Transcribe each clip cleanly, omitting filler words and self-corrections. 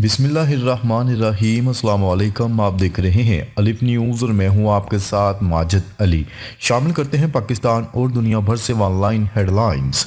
بسم اللہ الرحمن الرحیم۔ السلام علیکم، آپ دیکھ رہے ہیں الف نیوز اور میں ہوں آپ کے ساتھ ماجد علی۔ شامل کرتے ہیں پاکستان اور دنیا بھر سے آن لائن ہیڈ لائنز۔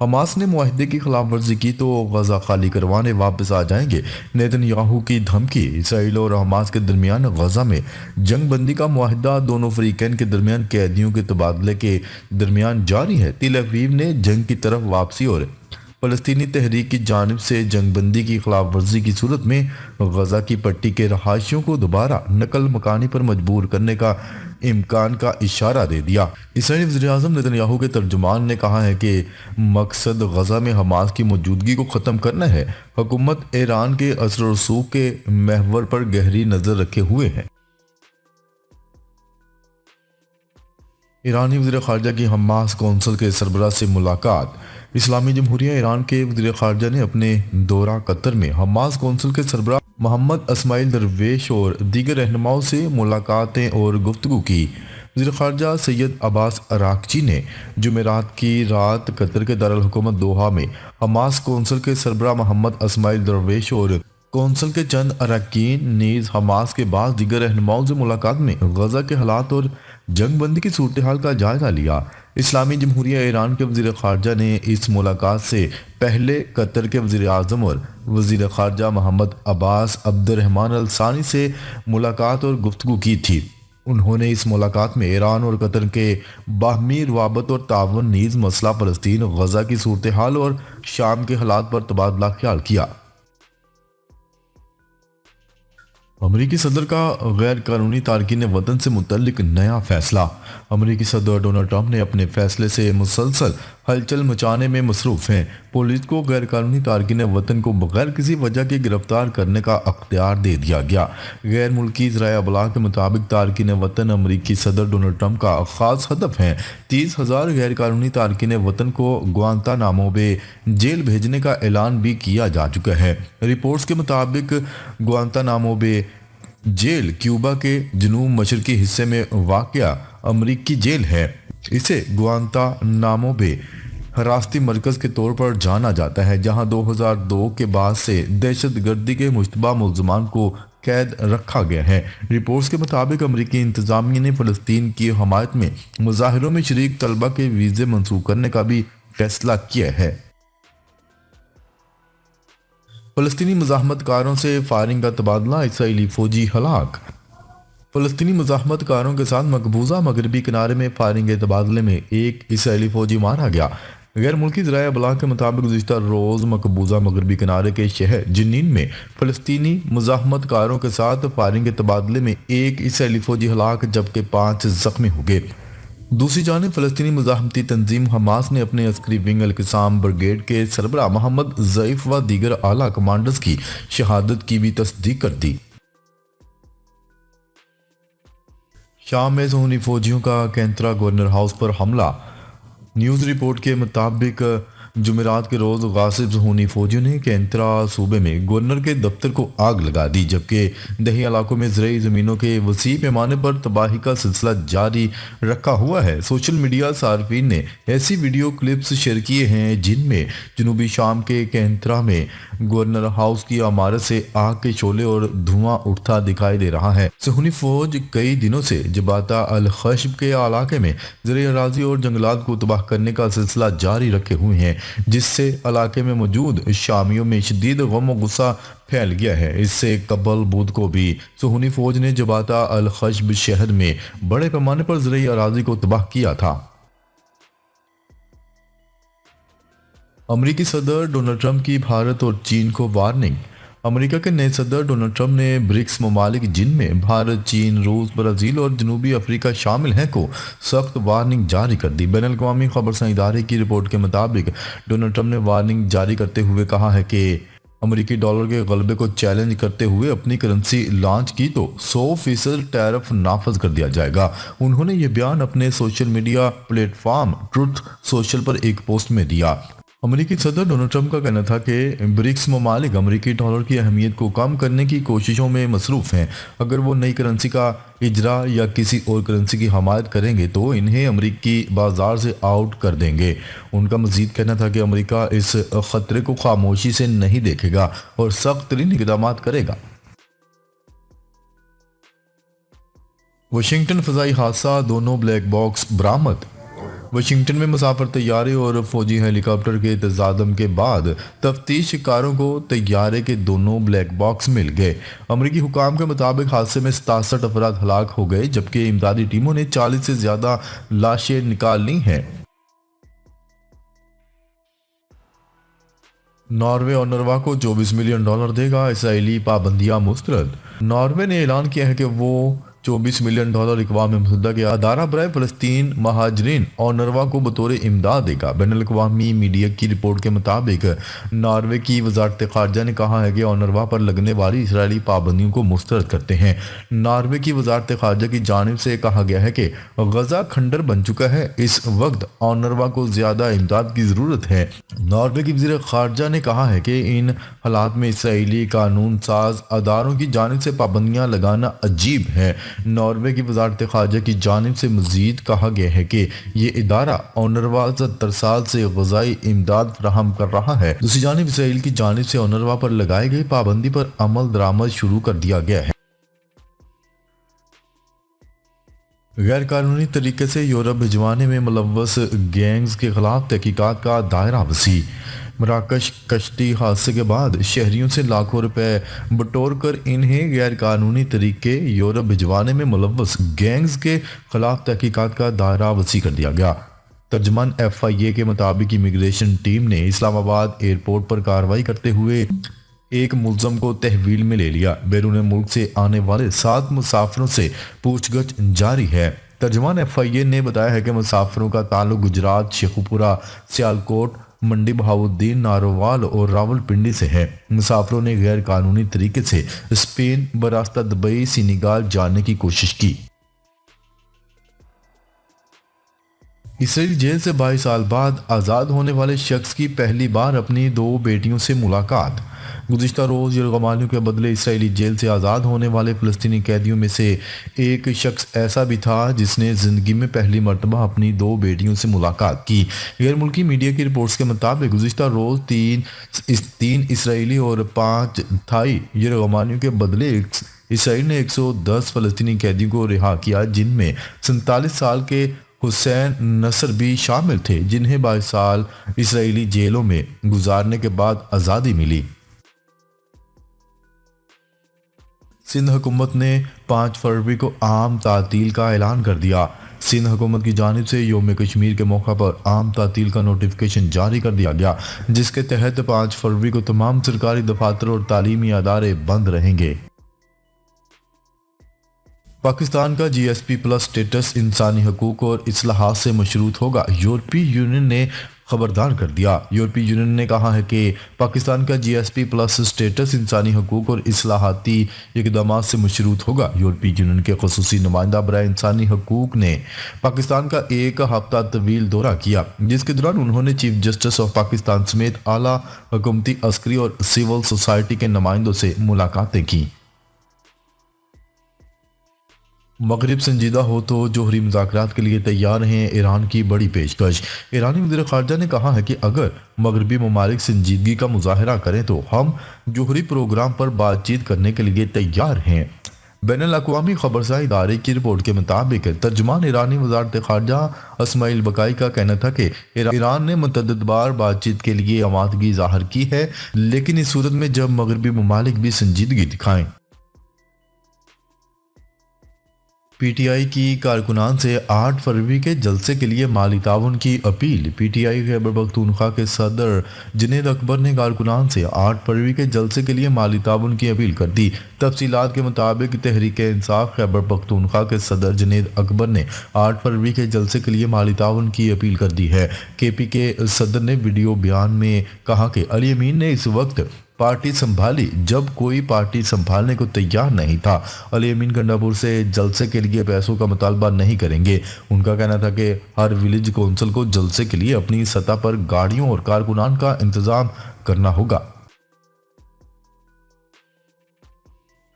حماس نے معاہدے کی خلاف ورزی کی تو غزہ خالی کروانے واپس آ جائیں گے، نیتن یاہو کی دھمکی۔ اسرائیل اور حماس کے درمیان غزہ میں جنگ بندی کا معاہدہ دونوں فریقین کے درمیان قیدیوں کے تبادلے کے درمیان جاری ہے۔ تل ابیب نے جنگ کی طرف واپسی اور فلسطینی تحریک کی جانب سے جنگ بندی کی خلاف ورزی کی صورت میں غزہ کی پٹی کے رہائشیوں کو دوبارہ نقل مکانی پر مجبور کرنے کا امکان کا اشارہ دے دیا۔ اسرائیلی وزیر اعظم نیتن یاہو کے ترجمان نے کہا ہے کہ مقصد غزہ میں حماس کی موجودگی کو ختم کرنا ہے۔ حکومت ایران کے اثر و رسوخ کے محور پر گہری نظر رکھے ہوئے ہے۔ ایرانی وزیر خارجہ کی حماس کونسل کے سربراہ سے ملاقات۔ اسلامی جمہوریہ ایران کے وزیر خارجہ نے اپنے دورہ قطر میں حماس کونسل کے سربراہ محمد اسماعیل درویش اور دیگر رہنماؤں سے ملاقاتیں اور گفتگو کی۔ وزیر خارجہ سید عباس عراقچی نے جمعرات کی رات قطر کے دارالحکومت دوحہ میں حماس کونسل کے سربراہ محمد اسماعیل درویش اور کونسل کے چند اراکین نیز حماس کے بعض دیگر رہنماؤں سے ملاقات میں غزہ کے حالات اور جنگ بندی کی صورتحال کا جائزہ لیا۔ اسلامی جمہوریہ ایران کے وزیر خارجہ نے اس ملاقات سے پہلے قطر کے وزیر اعظم اور وزیر خارجہ محمد عباس عبد الرحمن الثانی سے ملاقات اور گفتگو کی تھی۔ انہوں نے اس ملاقات میں ایران اور قطر کے باہمی روابط اور تعاون نیز مسئلہ فلسطین، غزہ کی صورتحال اور شام کے حالات پر تبادلہ خیال کیا۔ امریکی صدر کا غیر قانونی تارکین وطن سے متعلق نیا فیصلہ۔ امریکی صدر ڈونلڈ ٹرمپ نے اپنے فیصلے سے مسلسل ہلچل مچانے میں مصروف ہیں۔ پولیس کو غیر قانونی تارکین وطن کو بغیر کسی وجہ کے گرفتار کرنے کا اختیار دے دیا گیا۔ غیر ملکی ذرائع ابلاغ کے مطابق تارکین وطن امریکی صدر ڈونلڈ ٹرمپ کا خاص ہدف ہیں۔ 30,000 غیر قانونی تارکین وطن کو گوانتانامو بے جیل بھیجنے کا اعلان بھی کیا جا چکا ہے۔ رپورٹس کے مطابق گوانتانامو بے جیل کیوبا کے جنوب مشرقی حصے میں واقع امریکی جیل ہے۔ اسے گوانتانامو بے حراستی مرکز کے طور پر جانا جاتا ہے، جہاں 2002 کے بعد سے دہشت گردی کے مشتبہ ملزمان کو قید رکھا گیا ہے۔ رپورٹس کے مطابق امریکی انتظامیہ نے فلسطین کی حمایت میں مظاہروں میں شریک طلبہ کے ویزے منسوخ کرنے کا بھی فیصلہ کیا ہے۔ فلسطینی مزاحمت کاروں سے فائرنگ کا تبادلہ، اسرائیلی فوجی ہلاک۔ فلسطینی مزاحمت کاروں کے ساتھ مقبوضہ مغربی کنارے میں فائرنگ کے تبادلے میں ایک اسرائیلی فوجی مارا گیا۔ غیر ملکی ذرائع ابلاغ کے مطابق گزشتہ روز مقبوضہ مغربی کنارے کے شہر جنین میں فلسطینی مزاحمت کاروں کے ساتھ فائرنگ کے تبادلے میں ایک اسرائیلی فوجی ہلاک جبکہ 5 زخمی ہو گئے۔ دوسری جانب فلسطینی مزاحمتی تنظیم حماس نے اپنے عسکری ونگ القسام بریگیڈ کے سربراہ محمد ضعیف و دیگر اعلیٰ کمانڈرز کی شہادت کی بھی تصدیق کر دی۔ شام میں صہیونی فوجیوں کا کینترا گورنر ہاؤس پر حملہ۔ نیوز رپورٹ کے مطابق جمعرات کے روز غاصب صہیونی فوجیوں نے کینترا صوبے میں گورنر کے دفتر کو آگ لگا دی، جبکہ دیہی علاقوں میں زرعی زمینوں کے وسیع پیمانے پر تباہی کا سلسلہ جاری رکھا ہوا ہے۔ سوشل میڈیا صارفین نے ایسی ویڈیو کلپس شیئر کیے ہیں جن میں جنوبی شام کے کینترا میں گورنر ہاؤس کی عمارت سے آگ کے شعلے اور دھواں اٹھتا دکھائی دے رہا ہے۔ صہیونی فوج کئی دنوں سے جباتا الخشب کے علاقے میں زرعی اراضی اور جنگلات کو تباہ کرنے کا سلسلہ جاری رکھے ہوئے ہیں، جس سے علاقے میں موجود شامیوں میں شدید غم و غصہ پھیل گیا ہے۔ اس سے قبل بدھ کو بھی صہیونی فوج نے جباتا الخشب شہر میں بڑے پیمانے پر زرعی اراضی کو تباہ کیا تھا۔ امریکی صدر ڈونلڈ ٹرمپ کی بھارت اور چین کو وارننگ۔ امریکہ کے نئے صدر ڈونلڈ ٹرمپ نے برکس ممالک جن میں بھارت، چین، روس، برازیل اور جنوبی افریقہ شامل ہیں کو سخت وارننگ جاری کر دی۔ بین الاقوامی خبررساں ادارے کی رپورٹ کے مطابق ڈونلڈ ٹرمپ نے وارننگ جاری کرتے ہوئے کہا ہے کہ امریکی ڈالر کے غلبے کو چیلنج کرتے ہوئے اپنی کرنسی لانچ کی تو 100% ٹیرف نافذ کر دیا جائے گا۔ انہوں نے یہ بیان اپنے social media platform truth social پر ایک پوسٹ میں دیا۔ امریکی صدر ڈونلڈ ٹرمپ کا کہنا تھا کہ برکس ممالک امریکی ڈالر کی اہمیت کو کم کرنے کی کوششوں میں مصروف ہیں۔ اگر وہ نئی کرنسی کا اجرا یا کسی اور کرنسی کی حمایت کریں گے تو انہیں امریکی بازار سے آؤٹ کر دیں گے۔ ان کا مزید کہنا تھا کہ امریکہ اس خطرے کو خاموشی سے نہیں دیکھے گا اور سخت ترین اقدامات کرے گا۔ واشنگٹن فضائی حادثہ، دونوں بلیک باکس برآمد۔ واشنگٹن میں مسافر طیارے اور فوجی ہیلی کاپٹر کے تصادم کے بعد تفتیش کاروں کو طیارے کے دونوں بلیک باکس مل گئے۔ امریکی حکام کے مطابق حادثے میں 67 افراد ہلاک ہو گئے جبکہ امدادی ٹیموں نے 40 سے زیادہ لاشیں نکال لی ہیں۔ ناروے اونروا کو $24 ملین دے گا، اسرائیلی پابندیاں مسترد۔ ناروے نے اعلان کیا ہے کہ وہ $24 ملین اقوام متحدہ کے ادارہ برائے فلسطین مہاجرین اونروا کو بطور امداد دے گا۔ بین الاقوامی میڈیا کی رپورٹ کے مطابق ناروے کی وزارت خارجہ نے کہا ہے کہ اونروا پر لگنے والی اسرائیلی پابندیوں کو مسترد کرتے ہیں۔ ناروے کی وزارت خارجہ کی جانب سے کہا گیا ہے کہ غزہ کھنڈر بن چکا ہے، اس وقت اونروا کو زیادہ امداد کی ضرورت ہے۔ ناروے کی وزیر خارجہ نے کہا ہے کہ ان حالات میں اسرائیلی قانون ساز اداروں کی جانب سے پابندیاں لگانا عجیب ہے۔ ناروے کی وزارت خارجہ کی جانب سے مزید کہا گیا ہے کہ یہ ادارہ اونروا 70 سال سے غذائی امداد فراہم کر رہا ہے۔ دوسری جانب اسرائیل کی جانب سے اونروا پر لگائی گئی پابندی پر عمل درآمد شروع کر دیا گیا ہے۔ غیر قانونی طریقے سے یورپ بھجوانے میں ملوث گینگز کے خلاف تحقیقات کا دائرہ وسیع۔ مراکش کشتی حادثے کے بعد شہریوں سے لاکھوں روپے بٹور کر انہیں غیر قانونی طریقے یورپ بھجوانے میں ملوث گینگز کے خلاف تحقیقات کا دائرہ وسیع کر دیا گیا۔ ترجمان FIA کے مطابق امیگریشن ٹیم نے اسلام آباد ایئرپورٹ پر کارروائی کرتے ہوئے ایک ملزم کو تحویل میں لے لیا۔ بیرون ملک سے آنے والے 7 مسافروں سے پوچھ گچھ جاری ہے۔ ترجمان FIA نے بتایا ہے کہ مسافروں کا تعلق گجرات، شیخوپورہ، سیالکوٹ، منڈی بہاؤالدین، نارووال اور راولپنڈی سے ہے۔ مسافروں نے غیر قانونی طریقے سے اسپین براستہ دبئی سینیگال جانے کی کوشش کی۔ اسرائیلی جیل سے 22 سال بعد آزاد ہونے والے شخص کی پہلی بار اپنی 2 بیٹیوں سے ملاقات۔ گزشتہ روز یرغمالیوں کے بدلے اسرائیلی جیل سے آزاد ہونے والے فلسطینی قیدیوں میں سے ایک شخص ایسا بھی تھا جس نے زندگی میں پہلی مرتبہ اپنی 2 بیٹیوں سے ملاقات کی۔ غیر ملکی میڈیا کی رپورٹس کے مطابق گزشتہ روز 3 اسرائیلی اور 5 تھائی یرغمالیوں کے بدلے اسرائیل نے 110 فلسطینی قیدیوں کو رہا کیا، جن میں 47 سال کے حسین نصر بھی شامل تھے، جنہیں 22 سال اسرائیلی جیلوں میں گزارنے کے بعد آزادی ملی۔ سندھ حکومت نے 5 فروری کو عام تعطیل کا اعلان کر دیا۔ سندھ حکومت کی جانب سے یوم کشمیر کے موقع پر عام تعطیل کا نوٹیفیکیشن جاری کر دیا گیا، جس کے تحت 5 فروری کو تمام سرکاری دفاتر اور تعلیمی ادارے بند رہیں گے۔ پاکستان کا GSP+ سٹیٹس انسانی حقوق اور اصلاحات سے مشروط ہوگا، یورپی یونین نے خبردار کر دیا۔ یورپی یونین نے کہا ہے کہ پاکستان کا GSP+ سٹیٹس انسانی حقوق اور اصلاحاتی اقدامات سے مشروط ہوگا۔ یورپی یونین کے خصوصی نمائندہ برائے انسانی حقوق نے پاکستان کا 1 ہفتہ طویل دورہ کیا، جس کے دوران انہوں نے چیف جسٹس آف پاکستان سمیت اعلیٰ حکومتی، عسکری اور سول سوسائٹی کے نمائندوں سے ملاقاتیں کی۔ مغرب سنجیدہ ہو تو جوہری مذاکرات کے لیے تیار ہیں، ایران کی بڑی پیشکش۔ ایرانی وزیر خارجہ نے کہا ہے کہ اگر مغربی ممالک سنجیدگی کا مظاہرہ کریں تو ہم جوہری پروگرام پر بات چیت کرنے کے لیے تیار ہیں۔ بین الاقوامی خبرساز ادارے کی رپورٹ کے مطابق ترجمان ایرانی وزارت خارجہ اسماعیل بقائی کا کہنا تھا کہ ایران نے متعدد بار بات چیت کے لیے آمادگی ظاہر کی ہے، لیکن اس صورت میں جب مغربی ممالک بھی سنجیدگی دکھائیں۔ PTI کی کارکنان سے 8 فروری کے جلسے کے لیے مالی تعاون کی اپیل۔ PTI خیبر پختونخوا کے صدر جنید اکبر نے کارکنان سے 8 فروری کے جلسے کے لیے مالی تعاون کی اپیل کر دی۔ تفصیلات کے مطابق تحریک انصاف خیبر پختونخوا کے صدر جنید اکبر نے 8 فروری کے جلسے کے لیے مالی تعاون کی اپیل کر دی ہے۔ KP کے صدر نے ویڈیو بیان میں کہا کہ علی امین نے اس وقت پارٹی سنبھالی جب کوئی پارٹی سنبھالنے کو تیار نہیں تھا۔ علی امین گنڈا پور سے جلسے کے لیے پیسوں کا مطالبہ نہیں کریں گے۔ ان کا کہنا تھا کہ ہر ولیج کونسل کو جلسے کے لیے اپنی سطح پر گاڑیوں اور کارکنان کا انتظام کرنا ہوگا۔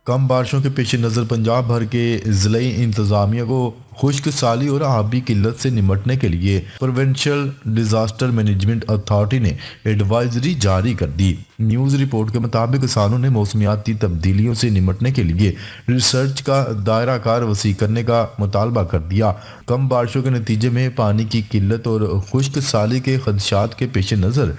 کم بارشوں کے پیش نظر پنجاب بھر کے ضلعی انتظامیہ کو خشک سالی اور آبی قلت سے نمٹنے کے لیے پروونشل ڈیزاسٹر مینجمنٹ اتھارٹی نے ایڈوائزری جاری کر دی۔ نیوز رپورٹ کے مطابق کسانوں نے موسمیاتی تبدیلیوں سے نمٹنے کے لیے ریسرچ کا دائرہ کار وسیع کرنے کا مطالبہ کر دیا۔ کم بارشوں کے نتیجے میں پانی کی قلت اور خشک سالی کے خدشات کے پیش نظر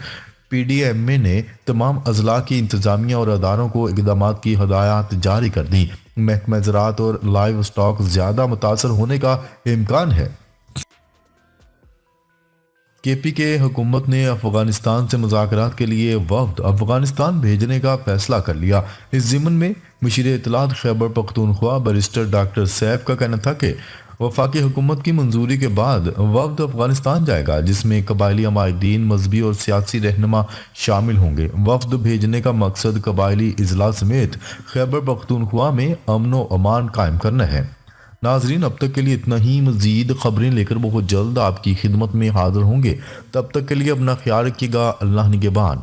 پی ڈی ایم اے نے تمام اضلاع کی انتظامیہ اور اداروں کو اقدامات کی ہدایات جاری کر دیں۔ محکمہ زراعت اور لائیو اسٹاک زیادہ متاثر ہونے کا امکان ہے۔ کے پی کے حکومت نے افغانستان سے مذاکرات کے لیے وفد افغانستان بھیجنے کا فیصلہ کر لیا۔ اس ضمن میں مشیر اطلاعات Khyber Pakhtunkhwa barrister doctor safe کا کہنا تھا کہ وفاقی حکومت کی منظوری کے بعد وفد افغانستان جائے گا، جس میں قبائلی عمائدین، مذہبی اور سیاسی رہنما شامل ہوں گے۔ وفد بھیجنے کا مقصد قبائلی اضلاع سمیت خیبر پختونخوا میں امن و امان قائم کرنا ہے۔ ناظرین، اب تک کے لیے اتنا ہی۔ مزید خبریں لے کر بہت جلد آپ کی خدمت میں حاضر ہوں گے۔ تب تک کے لیے اپنا خیال رکھیے گا۔ اللہ نگہبان۔